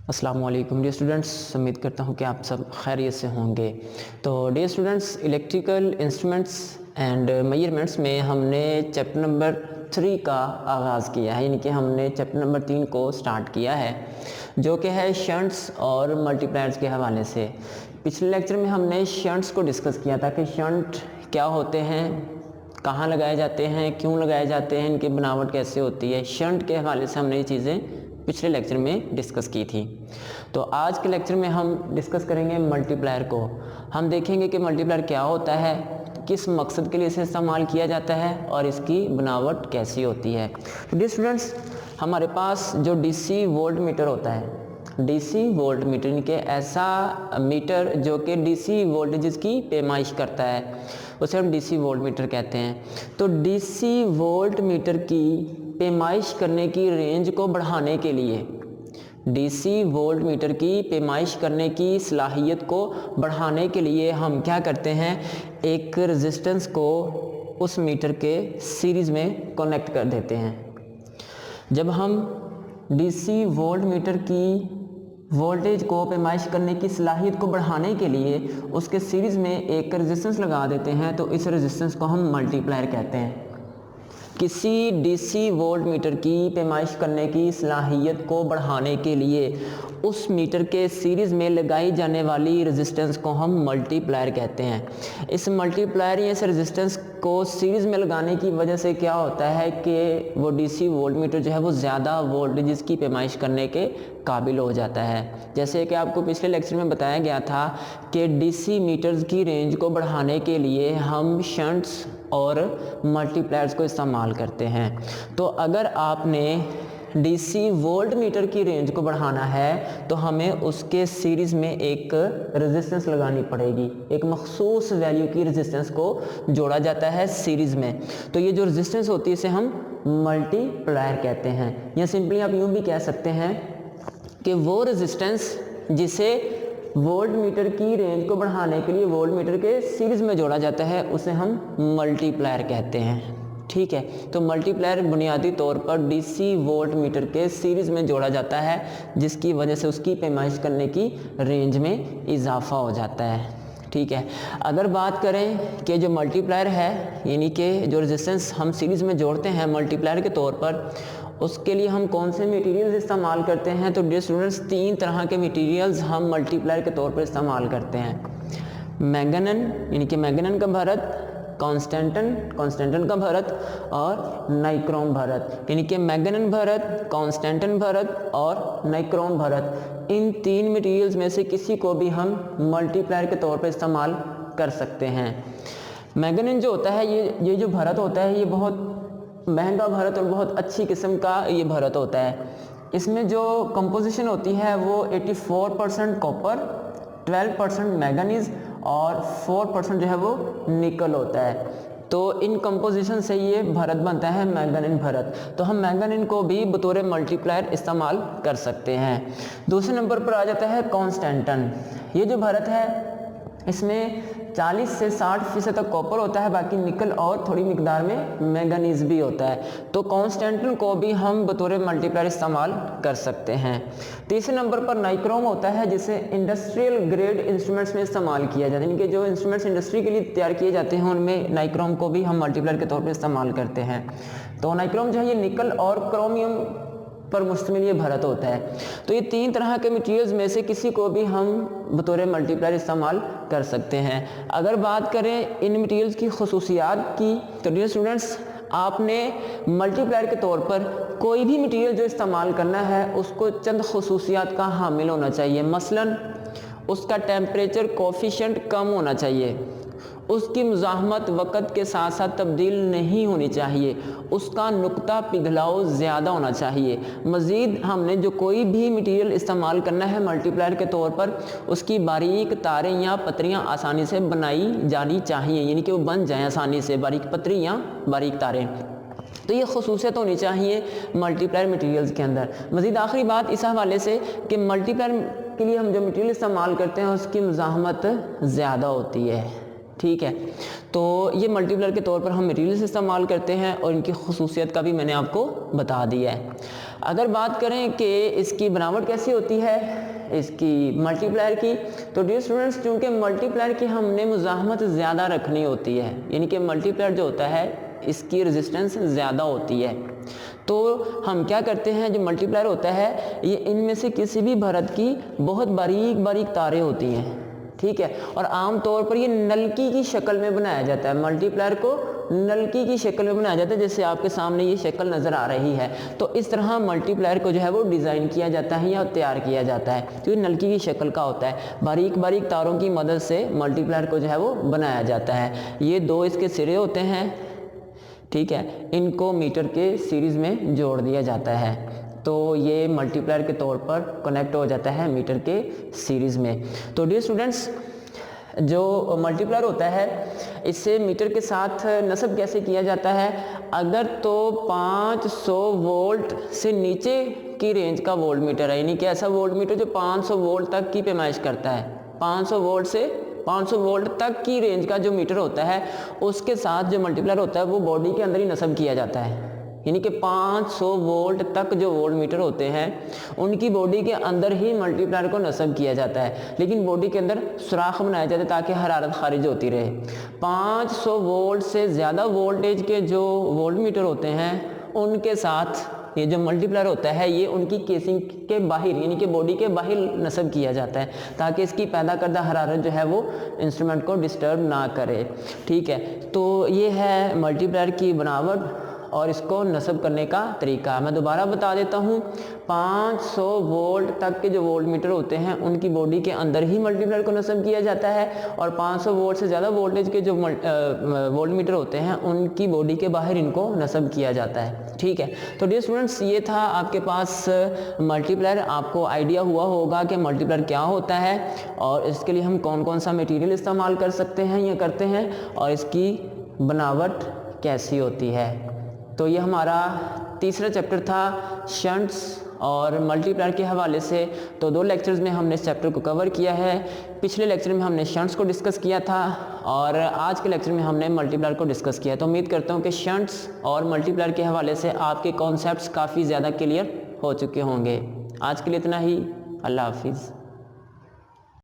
अस्सलाम वालेकुम dear students, उम्मीद करता हूँ कि आप सब खैरियत से होंगे। तो dear students, electrical instruments and measurements में हमने चैप्टर नंबर 3 का आगाज़ किया है, यानी कि हमने चैप्टर नंबर 3 को स्टार्ट किया है, जो कि है शंट्स और मल्टीप्लायर्स के हवाले से। पिछले लेक्चर में हमने शंट्स को डिस्कस किया था कि शंट क्या होते हैं, कहाँ लगाए जाते हैं, क्यों लगाए जाते हैं, इनकी बनावट कैसे होती है। शंट के हवाले से हमने ये चीज़ें पिछले लेक्चर में डिस्कस की थी। तो आज के लेक्चर में हम डिस्कस करेंगे मल्टीप्लायर को। हम देखेंगे कि मल्टीप्लायर क्या होता है, किस मकसद के लिए इसे इस्तेमाल किया जाता है और इसकी बनावट कैसी होती है। तो डियर स्टूडेंट्स, हमारे पास जो डीसी वोल्ट मीटर होता है, डीसी वोल्ट मीटर यानी कि ऐसा मीटर जो कि डीसी वोल्टेज की पैमाइश करता है, उसे हम डीसी वोल्ट मीटर कहते हैं। तो डीसी वोल्ट मीटर की पैमाइश करने की रेंज को बढ़ाने के लिए, डीसी वोल्ट मीटर की पैमाइश करने की सलाहियत को बढ़ाने के लिए हम क्या करते हैं, एक रेजिस्टेंस को उस मीटर के सीरीज़ में कनेक्ट कर देते हैं। जब हम डीसी वोल्ट मीटर की वोल्टेज को पैमाइश करने की सलाहियत को बढ़ाने के लिए उसके सीरीज़ में एक रेजिस्टेंस लगा देते हैं, तो इस रेजिस्टेंस को हम मल्टीप्लायर कहते हैं। किसी डीसी वोल्ट मीटर की पैमाइश करने की सलाहियत को बढ़ाने के लिए उस मीटर के सीरीज़ में लगाई जाने वाली रेजिस्टेंस को हम मल्टीप्लायर कहते हैं। इस मल्टीप्लायर या इस रेजिस्टेंस को सीरीज़ में लगाने की वजह से क्या होता है कि वो डीसी वोल्ट मीटर जो है वो ज़्यादा वोल्टेज की पैमाइश करने के काबिल हो जाता है। जैसे कि आपको पिछले लेक्चर में बताया गया था कि डीसी मीटर्स की रेंज को बढ़ाने के लिए हम शंट्स और मल्टीप्लायर्स को इस्तेमाल करते हैं। तो अगर आपने डीसी वोल्ट मीटर की रेंज को बढ़ाना है तो हमें उसके सीरीज़ में एक रेजिस्टेंस लगानी पड़ेगी, एक मखसूस वैल्यू की रेजिस्टेंस को जोड़ा जाता है सीरीज़ में। तो ये जो रेजिस्टेंस होती है इसे हम मल्टीप्लायर कहते हैं, या सिंपली आप यूँ भी कह सकते हैं कि वो रेजिस्टेंस जिसे वोल्ट मीटर की रेंज को बढ़ाने के लिए वोल्ट मीटर के सीरीज़ में जोड़ा जाता है उसे हम मल्टीप्लायर कहते हैं। ठीक है, तो मल्टीप्लायर बुनियादी तौर पर डीसी वोल्ट मीटर के सीरीज़ में जोड़ा जाता है, जिसकी वजह से उसकी पैमाइश करने की रेंज में इजाफा हो जाता है। ठीक है, अगर बात करें कि जो मल्टीप्लायर है, यानी कि जो रेजिस्टेंस हम सीरीज़ में जोड़ते हैं मल्टीप्लायर के तौर पर, उसके लिए हम कौन से मटेरियल्स इस्तेमाल करते हैं। तो डियर स्टूडेंट्स, 3 तरह के मटेरियल्स हम मल्टीप्लायर के तौर पर इस्तेमाल करते हैं। मैंगनन यानी कि मैंगनन का भरत, कॉन्स्टेंटन का भरत और नाइक्रोम भरत, यानी कि मैंगनन भरत, कॉन्स्टेंटन भरत और नाइक्रोम भरत। इन 3 मटेरियल्स में से किसी को भी हम मल्टीप्लायर के तौर पर इस्तेमाल कर सकते हैं। मैंगनन जो होता है, ये जो भरत होता है, ये बहुत महंगा भरत और बहुत अच्छी किस्म का ये भरत होता है। इसमें जो कंपोजिशन होती है वो 84% कॉपर, 12% मैंगनीज और 4% जो है वो निकल होता है। तो इन कंपोजिशन से ये भरत बनता है मैंगनीन भरत। तो हम मैंगनीन को भी बतौर मल्टीप्लायर इस्तेमाल कर सकते हैं। दूसरे नंबर पर आ जाता है कॉन्स्टेंटन। ये जो भरत है इसमें 40 से 60% तक कॉपर होता है, बाकी निकल और थोड़ी मिकदार में मैंगनीज भी होता है। तो कॉन्स्टेंटन को भी हम बतौर मल्टीप्लायर इस्तेमाल कर सकते हैं। तीसरे नंबर पर नाइक्रोम होता है, जिसे इंडस्ट्रियल ग्रेड इंस्ट्रूमेंट्स में इस्तेमाल किया जाता है, यानी कि जो इंस्ट्रूमेंट्स इंडस्ट्री के लिए तैयार किए जाते हैं उनमें नाइक्रोम को भी हम मल्टीप्लायर के तौर पर इस्तेमाल करते हैं। तो नाइक्रोम जो है ये निकल और क्रोमियम पर मुश्तमिल ये भरत होता है। तो ये 3 तरह के मटेरियल्स में से किसी को भी हम बतौर मल्टीप्लायर इस्तेमाल कर सकते हैं। अगर बात करें इन मटेरियल्स की खुसूसियात की, तो डियर स्टूडेंट्स, आपने मल्टीप्लायर के तौर पर कोई भी मटेरियल जो इस्तेमाल करना है उसको चंद खुसूसियात का हामिल होना चाहिए। मसलन उसका टेम्परेचर कोफिशिएंट कम होना चाहिए, उसकी मुज़ाहमत वक़्त के साथ साथ तब्दील नहीं होनी चाहिए, उसका नुक्ता पिघलाव ज़्यादा होना चाहिए। मज़ीद हमने जो कोई भी मटेरियल इस्तेमाल करना है मल्टीप्लायर के तौर पर, उसकी बारीक तारें या पतरियाँ आसानी से बनाई जानी चाहिए, यानी कि वो बन जाएँ आसानी से, बारीक पतरी या बारीक तारें। तो ये खसूसियत होनी चाहिए मल्टीप्लायर मटेरियल्स के अंदर। मज़ीद आखिरी बात इस हवाले से कि मल्टीप्लायर के लिए हम जो मटेरियल इस्तेमाल करते हैं उसकी मुज़ाहमत ज़्यादा होती है। ठीक है, तो ये मल्टीप्लायर के तौर पर हम मटेरियल्स इस्तेमाल करते हैं और इनकी खुसूसियत का भी मैंने आपको बता दिया है। अगर बात करें कि इसकी बनावट कैसी होती है इसकी मल्टीप्लायर की, तो डियर स्टूडेंट्स चूँकि मल्टीप्लायर की हमने मुज़ाहमत ज़्यादा रखनी होती है, यानी कि मल्टीप्लायर जो होता है इसकी रेजिस्टेंस ज़्यादा होती है, तो हम क्या करते हैं, जो मल्टीप्लायर होता है ये इनमें से किसी भी भरत की बहुत बारीक बारीक तारें होती हैं, ठीक है, और आम तौर पर ये नलकी की शक्ल में बनाया जाता है, मल्टीप्लायर को नलकी की शक्ल में बनाया जाता है, जैसे आपके सामने ये शक्ल नज़र आ रही है। तो इस तरह मल्टीप्लायर को जो है वो डिज़ाइन किया जाता है या तैयार किया जाता है, तो ये नलकी की शक्ल का होता है, बारीक बारीक तारों की मदद से मल्टीप्लायर को जो है वो बनाया जाता है। ये दो इसके सिरे होते हैं, ठीक है, इनको मीटर के सीरीज़ में जोड़ दिया जाता है, तो ये मल्टीप्लायर के तौर पर कनेक्ट हो जाता है मीटर के सीरीज़ में। तो डियर स्टूडेंट्स जो मल्टीप्लायर होता है इससे मीटर के साथ नस्ब कैसे किया जाता है, अगर तो 500 वोल्ट से नीचे की रेंज का वोल्ट मीटर है, यानी कि ऐसा वोल्ट मीटर जो 500 वोल्ट तक की पैमाइश करता है, 500 वोल्ट से 500 वोल्ट तक की रेंज का जो मीटर होता है उसके साथ जो मल्टीप्लायर होता है वो बॉडी के अंदर ही नस्ब किया जाता है, यानी कि 500 वोल्ट तक जो वोल्ट मीटर होते हैं उनकी बॉडी के अंदर ही मल्टीप्लायर को नस्ब किया जाता है, लेकिन बॉडी के अंदर सुराख बनाया जाता है ताकि हरारत खारिज होती रहे। 500 वोल्ट से ज़्यादा वोल्टेज के जो वोल्ट मीटर होते हैं उनके साथ ये जो मल्टीप्लायर होता है ये उनकी केसिंग के बाहर यानी कि बॉडी के बाहर नस्ब किया जाता है ताकि इसकी पैदा करदा हरारत जो है वो इंस्ट्रूमेंट को डिस्टर्ब ना करे, ठीक है। तो ये है मल्टीप्लायर की बनावट और इसको नस्ब करने का तरीका। मैं दोबारा बता देता हूँ, 500 वोल्ट तक के जो वोल्ट मीटर होते हैं उनकी बॉडी के अंदर ही मल्टीप्लायर को नस्ब किया जाता है, और 500 वोल्ट से ज़्यादा वोल्टेज के जो वोल्ट मीटर होते हैं उनकी बॉडी के बाहर इनको नस्ब किया जाता है, ठीक है। तो डियर स्टूडेंट्स ये था आपके पास मल्टीप्लायर, आपको आइडिया हुआ होगा कि मल्टीप्लायर क्या होता है और इसके लिए हम कौन कौन सा मटेरियल इस्तेमाल कर सकते हैं या करते हैं और इसकी बनावट कैसी होती है। तो ये हमारा तीसरा चैप्टर था शंट्स और मल्टीप्लायर के हवाले से। तो 2 लेक्चर्स में हमने इस चैप्टर को कवर किया है। पिछले लेक्चर में हमने शंट्स को डिस्कस किया था और आज के लेक्चर में हमने मल्टीप्लायर को डिस्कस किया। तो उम्मीद करता हूँ कि शंट्स और मल्टीप्लायर के हवाले से आपके कॉन्सेप्ट्स काफ़ी ज़्यादा क्लियर हो चुके होंगे। आज के लिए इतना ही, अल्लाह हाफिज़।